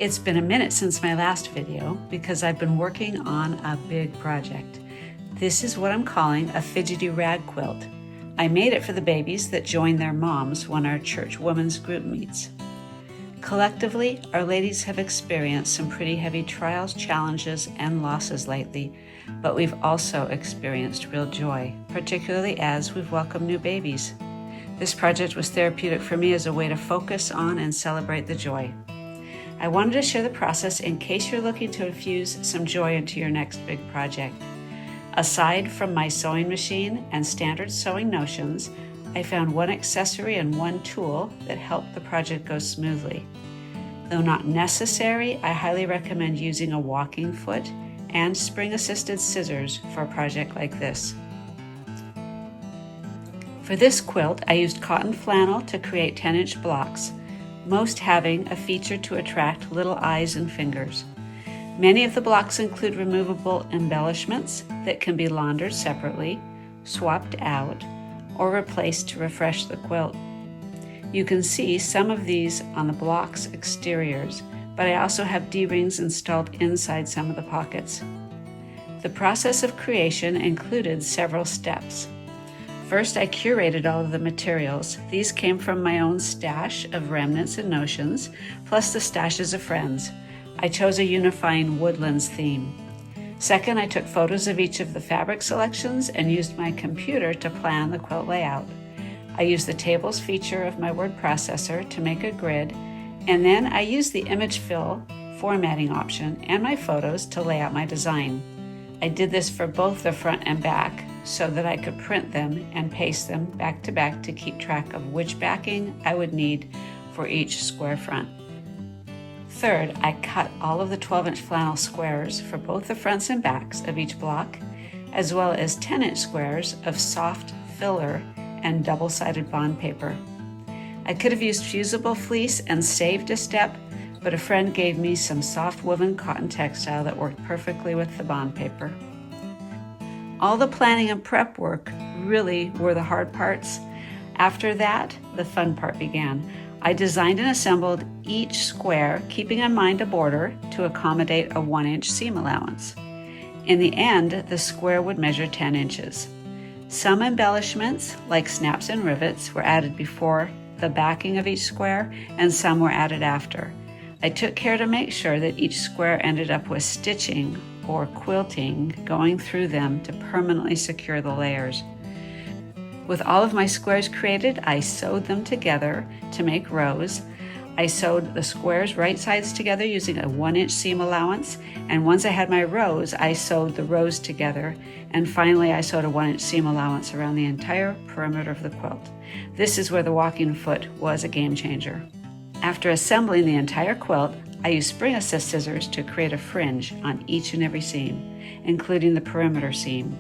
It's been a minute since my last video because I've been working on a big project. This is what I'm calling a Fidgety Rag Quilt. I made it for the babies that join their moms when our church women's group meets. Collectively, our ladies have experienced some pretty heavy trials, challenges, and losses lately, but we've also experienced real joy, particularly as we've welcomed new babies. This project was therapeutic for me as a way to focus on and celebrate the joy. I wanted to share the process in case you're looking to infuse some joy into your next big project. Aside from my sewing machine and standard sewing notions, I found one accessory and one tool that helped the project go smoothly. Though not necessary, I highly recommend using a walking foot and spring-assisted scissors for a project like this. For this quilt, I used cotton flannel to create 10-inch blocks, most having a feature to attract little eyes and fingers. Many of the blocks include removable embellishments that can be laundered separately, swapped out, or replaced to refresh the quilt. You can see some of these on the block's exteriors, but I also have D-rings installed inside some of the pockets. The process of creation included several steps. First, I curated all of the materials. These came from my own stash of remnants and notions, plus the stashes of friends. I chose a unifying woodlands theme. Second, I took photos of each of the fabric selections and used my computer to plan the quilt layout. I used the tables feature of my word processor to make a grid, and then I used the image fill formatting option and my photos to lay out my design. I did this for both the front and back so that I could print them and paste them back to back to keep track of which backing I would need for each square front. Third, I cut all of the 12-inch flannel squares for both the fronts and backs of each block, as well as 10-inch squares of soft filler and double-sided bond paper. I could have used fusible fleece and saved a step, but a friend gave me some soft woven cotton textile that worked perfectly with the bond paper. All the planning and prep work really were the hard parts. After that, the fun part began. I designed and assembled each square, keeping in mind a border to accommodate a 1-inch seam allowance. In the end, the square would measure 10 inches. Some embellishments, like snaps and rivets, were added before the backing of each square, and some were added after. I took care to make sure that each square ended up with stitching or quilting going through them to permanently secure the layers. With all of my squares created, I sewed them together to make rows. I sewed the squares right sides together using a 1-inch seam allowance, and once I had my rows, I sewed the rows together, and finally I sewed a 1-inch seam allowance around the entire perimeter of the quilt. This is where the walking foot was a game changer. After assembling the entire quilt, I used spring assist scissors to create a fringe on each and every seam, including the perimeter seam.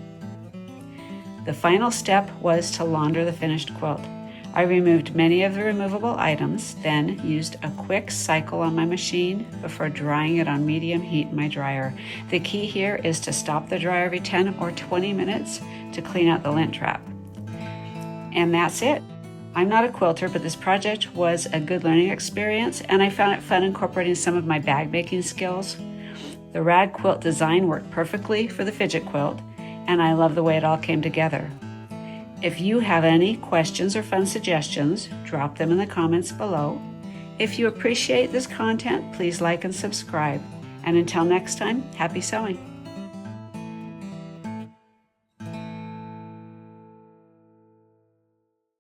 The final step was to launder the finished quilt. I removed many of the removable items, then used a quick cycle on my machine before drying it on medium heat in my dryer. The key here is to stop the dryer every 10 or 20 minutes to clean out the lint trap. And that's it. I'm not a quilter, but this project was a good learning experience, and I found it fun incorporating some of my bag making skills. The rag quilt design worked perfectly for the fidget quilt, and I love the way it all came together. If you have any questions or fun suggestions, drop them in the comments below. If you appreciate this content, please like and subscribe. And until next time, happy sewing.